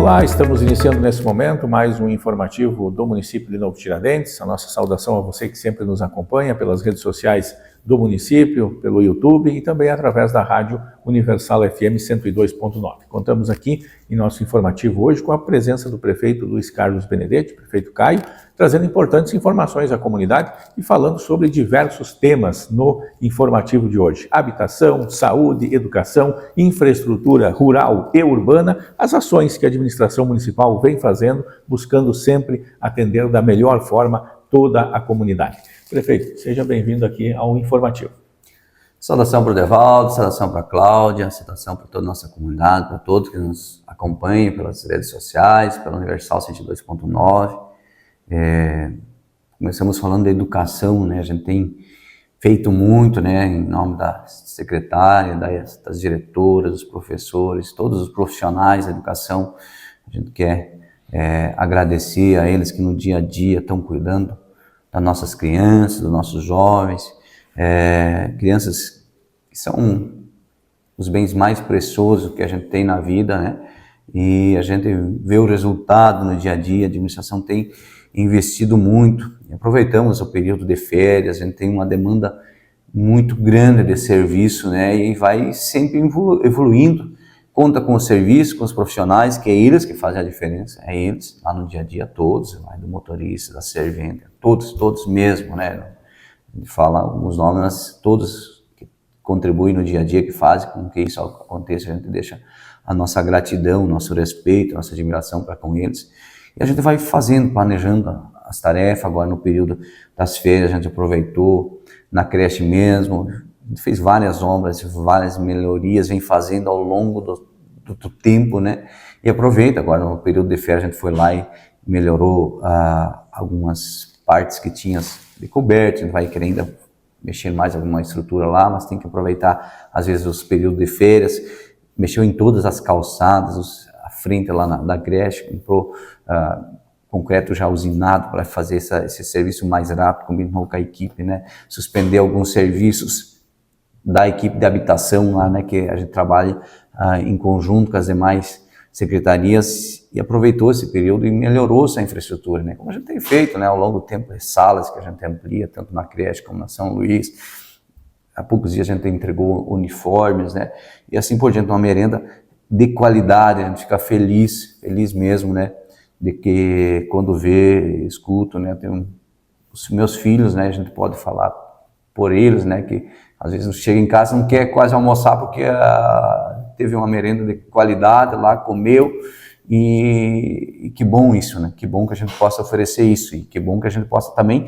Olá, estamos iniciando nesse momento mais um informativo do município de Novo Tiradentes. A nossa saudação a você que sempre nos acompanha pelas redes sociais do município, pelo YouTube e também através da rádio Universal FM 102.9. Contamos aqui em nosso informativo hoje com a presença do prefeito Luiz Carlos Benedetti, prefeito Caio, trazendo importantes informações à comunidade e falando sobre diversos temas no informativo de hoje. Habitação, saúde, educação, infraestrutura rural e urbana, as ações que a administração municipal vem fazendo, buscando sempre atender da melhor forma toda a comunidade. Prefeito, seja bem-vindo aqui ao informativo. Saudação para o Devaldo, saudação para a Cláudia, saudação para toda a nossa comunidade, para todos que nos acompanham pelas redes sociais, pela Universal 102.9. Começamos falando da educação, né? A gente tem feito muito, né, em nome da secretária, das diretoras, dos professores, todos os profissionais da educação. A gente quer agradecer a eles que no dia a dia estão cuidando das nossas crianças, dos nossos jovens, crianças que são os bens mais preciosos que a gente tem na vida, né? E a gente vê o resultado no dia a dia. A administração tem investido muito. Aproveitamos o período de férias, a gente tem uma demanda muito grande de serviço, né? E vai sempre evoluindo. Conta com o serviço, com os profissionais, que é eles que fazem a diferença, é eles, lá no dia a dia, todos, vai do motorista, da servente, todos mesmo, né? A gente fala alguns nomes, mas todos que contribuem no dia a dia, que fazem com que isso aconteça, a gente deixa a nossa gratidão, nosso respeito, nossa admiração para com eles. E a gente vai fazendo, planejando as tarefas. Agora no período das férias a gente aproveitou, na creche mesmo, a gente fez várias obras, várias melhorias, vem fazendo ao longo do tempo, né? E aproveita agora no período de férias, a gente foi lá e melhorou algumas partes que tinha de coberto. A gente vai querer ainda mexer mais alguma estrutura lá, mas tem que aproveitar às vezes os períodos de férias. Mexeu em todas as calçadas, a frente lá da creche, comprou concreto já usinado para fazer esse serviço mais rápido, combinou com a equipe, né? Suspender alguns serviços da equipe de habitação lá, né, que a gente trabalha em conjunto com as demais secretarias, e aproveitou esse período e melhorou essa infraestrutura, né, como a gente tem feito, né, ao longo do tempo, as salas que a gente amplia, tanto na creche como na São Luís. Há poucos dias a gente entregou uniformes, né, e assim por diante, uma merenda de qualidade. A gente fica feliz mesmo, né, de que quando vê, escuto, né, os meus filhos, né, a gente pode falar por eles, né, que às vezes chega em casa, não quer quase almoçar porque teve uma merenda de qualidade lá, comeu, e que bom isso, né? Que bom que a gente possa oferecer isso, e que bom que a gente possa também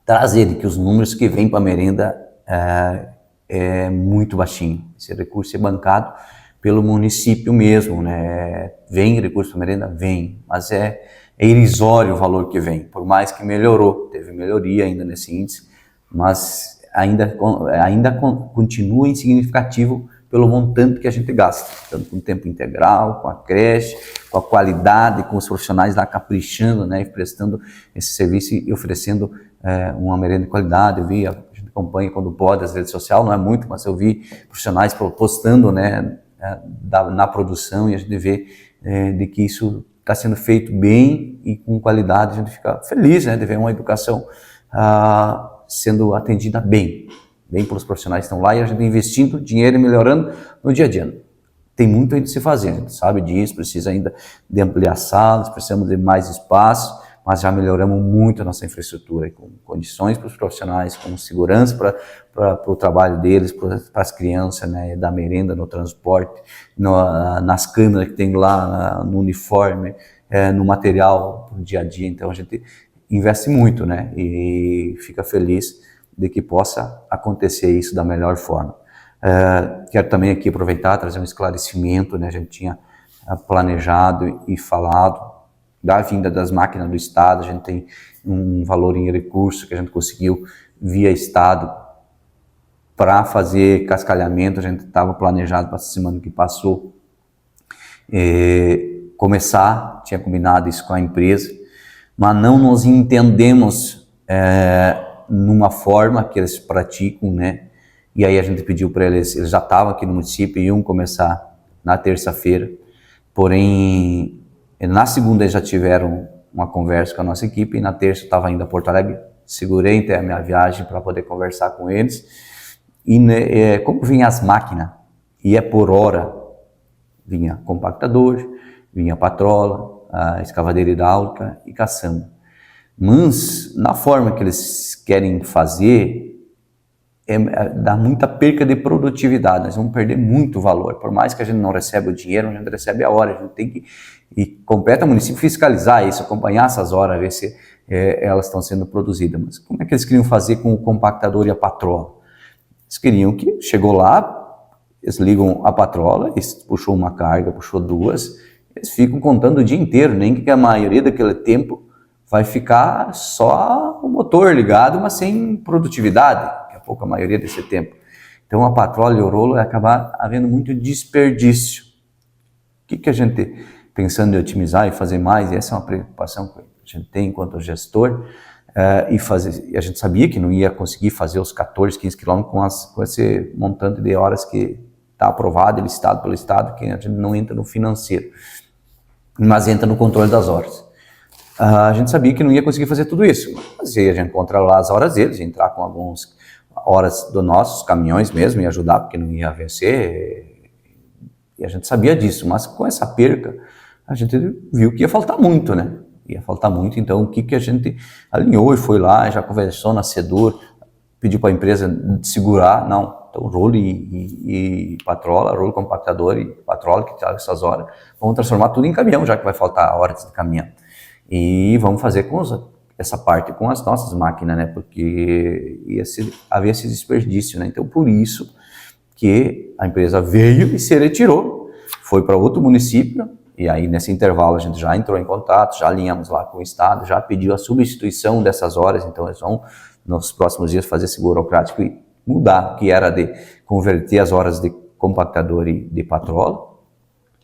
trazer que os números que vêm para a merenda é muito baixinho. Esse recurso é bancado pelo município mesmo, né? Vem recurso para a merenda? Vem, mas é irrisório o valor que vem, por mais que melhorou, teve melhoria ainda nesse índice, mas ainda continua insignificativo pelo montante que a gente gasta, tanto com tempo integral, com a creche, com a qualidade, com os profissionais lá caprichando, né, e prestando esse serviço e oferecendo uma merenda de qualidade. A gente acompanha quando pode as redes sociais, não é muito, mas eu vi profissionais postando, né, na produção, e a gente vê de que isso está sendo feito bem e com qualidade. A gente fica feliz, né, de ver uma educação sendo atendida bem pelos profissionais que estão lá, e a gente investindo dinheiro e melhorando no dia a dia. Tem muito ainda de se fazer, a gente sabe disso, precisa ainda de ampliar salas, precisamos de mais espaço, mas já melhoramos muito a nossa infraestrutura, com condições para os profissionais, com segurança para o trabalho deles, para as crianças, né, da merenda, no transporte, nas câmeras que tem lá, no uniforme, no material do dia a dia. Então a gente investe muito, né, e fica feliz de que possa acontecer isso da melhor forma. Quero também aqui aproveitar, trazer um esclarecimento, né, a gente tinha planejado e falado da vinda das máquinas do Estado. A gente tem um valor em recurso que a gente conseguiu via Estado para fazer cascalhamento. A gente estava planejado para essa semana que passou começar, tinha combinado isso com a empresa, mas não nos entendemos numa forma que eles praticam, né? E aí a gente pediu para eles já estavam aqui no município e iam começar na terça-feira, porém Na segunda eles já tiveram uma conversa com a nossa equipe, e na terça eu estava indo a Porto Alegre, segurei até a minha viagem para poder conversar com eles. E como vinha as máquinas, e é por hora, vinha compactador, vinha patrola, a escavadeira hidráulica e caçamba. Mas na forma que eles querem fazer, dá muita perca de produtividade, nós vamos perder muito valor. Por mais que a gente não receba o dinheiro, a gente recebe a hora, a gente tem que, e compete ao município fiscalizar isso, acompanhar essas horas, ver se elas estão sendo produzidas. Mas como é que eles queriam fazer com o compactador e a patrola? Eles queriam que, chegou lá, eles ligam a patrola, eles puxou uma carga, puxou duas, eles ficam contando o dia inteiro, nem que a maioria daquele tempo vai ficar só o motor ligado, mas sem produtividade, daqui a pouco a maioria desse tempo. Então a patrola e o rolo vai acabar havendo muito desperdício. O que a gente, pensando em otimizar e fazer mais, e essa é uma preocupação que a gente tem enquanto gestor, e a gente sabia que não ia conseguir fazer os 14, 15 quilômetros com esse montante de horas que está aprovado, listado pelo Estado, que a gente não entra no financeiro, mas entra no controle das horas. A gente sabia que não ia conseguir fazer tudo isso, mas aí a gente controlar as horas deles, entrar com algumas horas dos nossos caminhões mesmo e ajudar, porque não ia vencer, e a gente sabia disso, mas com essa perca, a gente viu que ia faltar muito, né? Ia faltar muito, então o que a gente alinhou e foi lá, já conversou na Sedur, pediu para a empresa segurar, não, então rolo e patrola, rolo compactador e patrola, que traga essas horas, vamos transformar tudo em caminhão, já que vai faltar horas de caminhão. E vamos fazer essa parte com as nossas máquinas, né? Porque havia esse desperdício, né? Então, por isso que a empresa veio e se retirou, foi para outro município, e aí nesse intervalo a gente já entrou em contato, já alinhamos lá com o Estado, já pediu a substituição dessas horas, então eles vão nos próximos dias fazer esse burocrático e mudar, que era de converter as horas de compactador e de patrola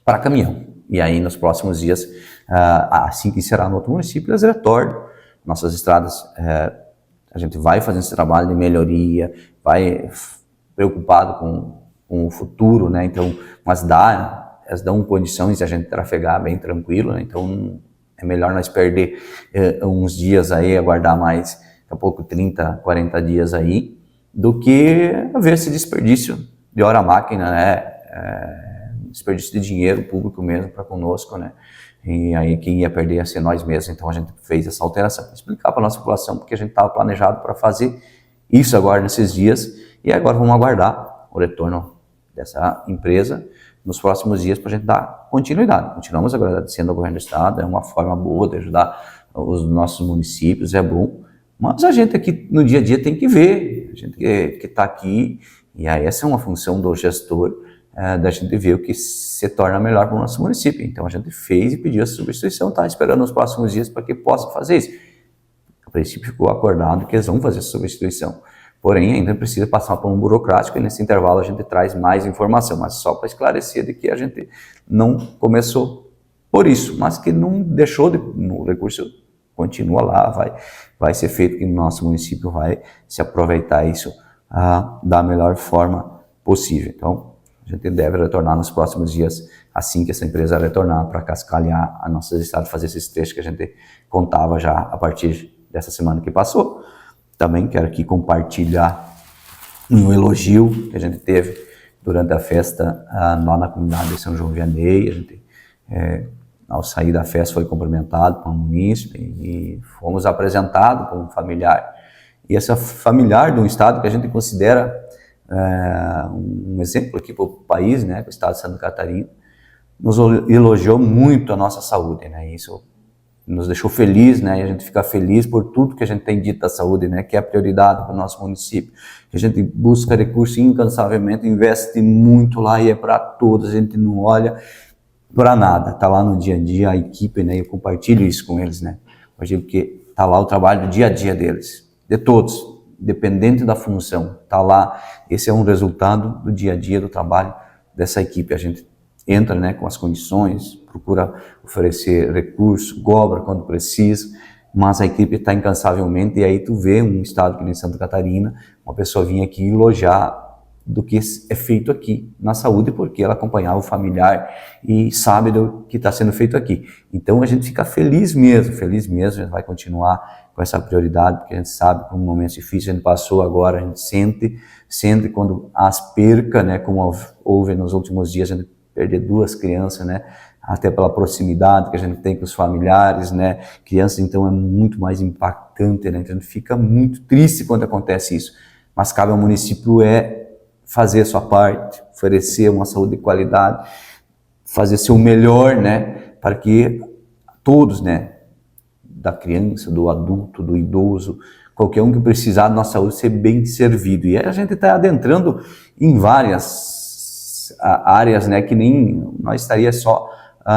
para caminhão. E aí nos próximos dias, assim que será no outro município, eles retornam. Nossas estradas, a gente vai fazendo esse trabalho de melhoria, vai preocupado com o futuro, né? Então, mas elas dão condições de a gente trafegar bem tranquilo, né? Então é melhor nós perder uns dias aí, aguardar mais, daqui a pouco 30, 40 dias aí, do que haver esse desperdício de hora-máquina, né? Desperdício de dinheiro público mesmo para conosco, né? E aí quem ia perder ia ser nós mesmos. Então a gente fez essa alteração para explicar para a nossa população, porque a gente estava planejado para fazer isso agora nesses dias, e agora vamos aguardar o retorno dessa empresa nos próximos dias para a gente dar continuidade. Continuamos agradecendo ao governo do Estado, é uma forma boa de ajudar os nossos municípios, é bom, mas a gente aqui no dia a dia tem que ver, a gente que está aqui, e aí essa é uma função do gestor, da gente ver o que se torna melhor para o nosso município. Então a gente fez e pediu essa substituição, está esperando os próximos dias para que possa fazer isso. A princípio ficou acordado que eles vão fazer essa substituição, porém ainda precisa passar por um burocrático, e nesse intervalo a gente traz mais informação, mas só para esclarecer de que a gente não começou por isso, mas que não deixou o recurso continua lá, vai ser feito, que o nosso município vai se aproveitar isso da melhor forma possível. Então a gente deve retornar nos próximos dias, assim que essa empresa retornar, para cascalhar a nossa estrada, fazer esses trechos que a gente contava já a partir dessa semana que passou. Também quero aqui compartilhar um elogio que a gente teve durante a festa lá na comunidade de São João Vianney. A gente, ao sair da festa, foi cumprimentado por um munícipe e fomos apresentados por um familiar. E essa familiar de um estado que a gente considera um exemplo aqui para o país, né, para o estado de Santa Catarina, nos elogiou muito a nossa saúde, né, isso nos deixou feliz, né, e a gente fica feliz por tudo que a gente tem dito da saúde, né, que é a prioridade para o nosso município, que a gente busca recursos incansavelmente, investe muito lá e é para todos, a gente não olha para nada, tá lá no dia a dia, a equipe, né, eu compartilho isso com eles, né, porque tá lá o trabalho do dia a dia deles, de todos, dependente da função, tá lá, esse é um resultado do dia a dia do trabalho dessa equipe. A gente entra, né, com as condições, procura oferecer recurso, cobra quando precisa, mas a equipe está incansavelmente, e aí tu vê um estado que nem Santa Catarina, uma pessoa vinha aqui elogiar do que é feito aqui na saúde, porque ela acompanhava o familiar e sabe do que está sendo feito aqui. Então a gente fica feliz mesmo, a gente vai continuar com essa prioridade, porque a gente sabe que um momento difícil a gente passou agora, a gente sente quando as perca, né, como houve nos últimos dias, a gente perder 2 crianças, né, até pela proximidade que a gente tem com os familiares, né, crianças, então é muito mais impactante, né, então a gente fica muito triste quando acontece isso, mas cabe ao município fazer a sua parte, oferecer uma saúde de qualidade, fazer seu melhor, né, para que todos, né, da criança, do adulto, do idoso, qualquer um que precisar da nossa saúde ser bem servido. E aí a gente está adentrando em várias áreas, né, que nem nós estaria só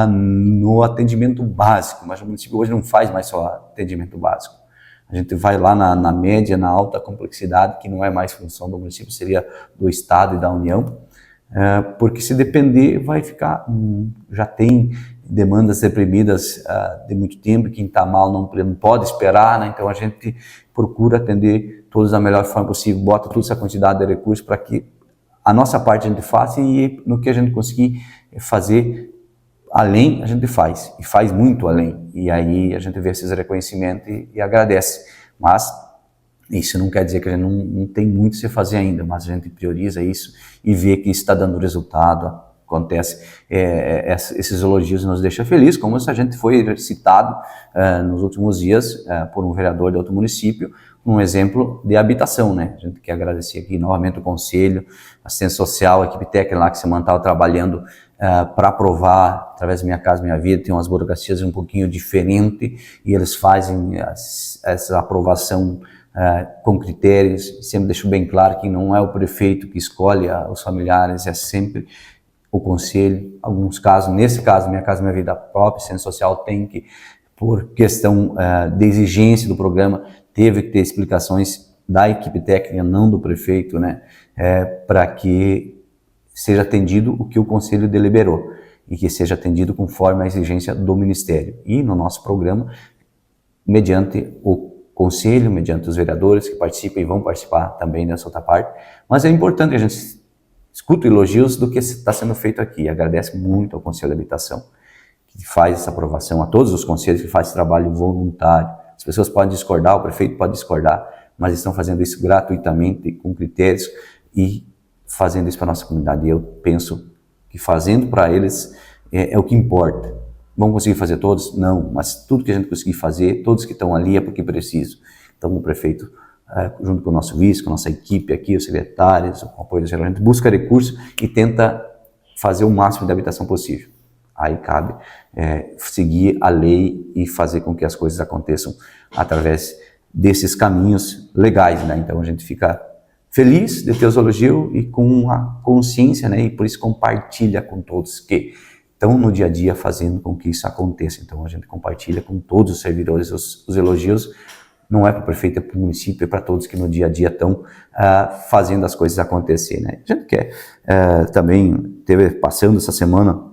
no atendimento básico, mas o município hoje não faz mais só atendimento básico. A gente vai lá na média, na alta complexidade, que não é mais função do município, seria do Estado e da União, porque se depender vai ficar, já tem demandas reprimidas de muito tempo, quem está mal não pode esperar, né? Então a gente procura atender todos da melhor forma possível, bota toda essa quantidade de recursos para que a nossa parte a gente faça e no que a gente conseguir fazer além, a gente faz, e faz muito além, e aí a gente vê esses reconhecimentos e agradece, mas isso não quer dizer que a gente não tem muito a se fazer ainda, mas a gente prioriza isso e vê que isso está dando resultado, acontece, esses elogios nos deixam felizes, como se a gente foi citado nos últimos dias por um vereador de outro município, um exemplo de habitação, né? A gente quer agradecer aqui novamente o Conselho, assistência social, a equipe técnica lá que se mantava trabalhando para aprovar, através da Minha Casa Minha Vida, tem umas burocracias um pouquinho diferentes e eles fazem essa aprovação com critérios, sempre deixo bem claro que não é o prefeito que escolhe os familiares, é sempre o Conselho. Alguns casos, nesse caso, Minha Casa Minha Vida, a própria assistência social tem que, por questão de exigência do programa, teve que ter explicações da equipe técnica, não do prefeito, né, para que seja atendido o que o Conselho deliberou e que seja atendido conforme a exigência do Ministério. E no nosso programa, mediante o Conselho, mediante os vereadores que participam e vão participar também nessa outra parte, mas é importante que a gente escuta elogios do que está sendo feito aqui. Agradece muito ao Conselho de Habitação, que faz essa aprovação, a todos os conselhos que fazem esse trabalho voluntário. As pessoas podem discordar, o prefeito pode discordar, mas estão fazendo isso gratuitamente, com critérios e fazendo isso para a nossa comunidade. E eu penso que fazendo para eles é o que importa. Vamos conseguir fazer todos? Não, mas tudo que a gente conseguir fazer, todos que estão ali é porque preciso. Então o prefeito, junto com o nosso vice, com a nossa equipe aqui, os secretários, o apoio do geral, a gente busca recursos e tenta fazer o máximo de habitação possível. Aí cabe seguir a lei e fazer com que as coisas aconteçam através desses caminhos legais, né? Então a gente fica feliz de ter os elogios e com a consciência, né? E por isso compartilha com todos que estão no dia a dia fazendo com que isso aconteça. Então a gente compartilha com todos os servidores os elogios, não é para o prefeito, é para o município, é para todos que no dia a dia estão fazendo as coisas acontecer, né? A gente quer também, passando essa semana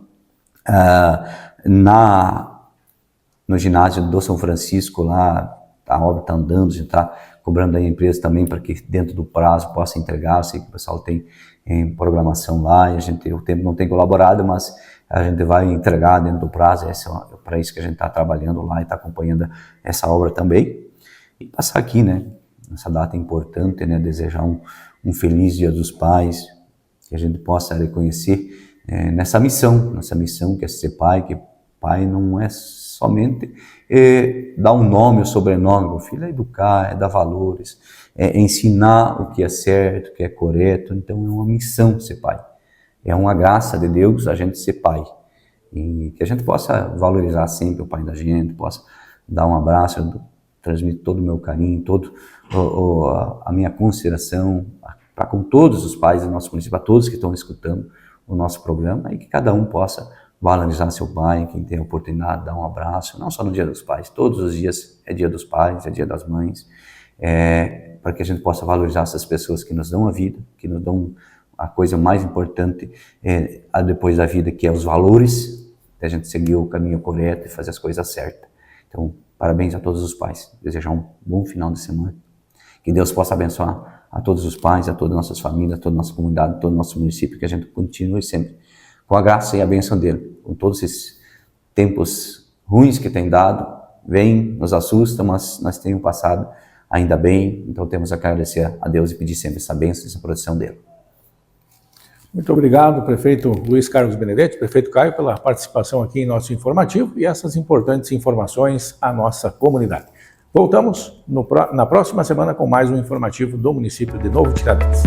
no ginásio do São Francisco, lá a obra está andando, a gente está cobrando aí a empresa também para que dentro do prazo possa entregar. Eu sei que o pessoal tem em programação lá e o tempo não tem colaborado, mas a gente vai entregar dentro do prazo. É para isso que a gente está trabalhando lá e está acompanhando essa obra também. E passar aqui, né, nessa data importante, né, desejar um feliz Dia dos Pais, que a gente possa reconhecer nessa missão que é ser pai, que pai não é somente dar um nome ou sobrenome, meu filho, é educar, é dar valores, é ensinar o que é certo, o que é correto. Então é uma missão ser pai, é uma graça de Deus a gente ser pai, e que a gente possa valorizar sempre o pai da gente, possa dar um abraço, transmitir todo o meu carinho, toda a minha consideração para com todos os pais do nosso município, a todos que estão escutando o nosso programa, e que cada um possa valorizar seu pai, quem tem a oportunidade de dar um abraço, não só no Dia dos Pais, todos os dias é Dia dos Pais, é Dia das Mães, para que a gente possa valorizar essas pessoas que nos dão a vida, que nos dão a coisa mais importante depois da vida, que é os valores, de a gente seguir o caminho correto e fazer as coisas certas. Então, parabéns a todos os pais, desejar um bom final de semana, que Deus possa abençoar a todos os pais, a todas as nossas famílias, a toda a nossa comunidade, a todo o nosso município, que a gente continue sempre com a graça e a bênção dele, com todos esses tempos ruins que tem dado, vem, nos assusta, mas nós temos passado ainda bem, então temos a agradecer a Deus e pedir sempre essa bênção, essa proteção dele. Muito obrigado, prefeito Luiz Carlos Benedetti, prefeito Caio, pela participação aqui em nosso informativo e essas importantes informações à nossa comunidade. Voltamos na próxima semana com mais um informativo do município de Novo Tiradentes.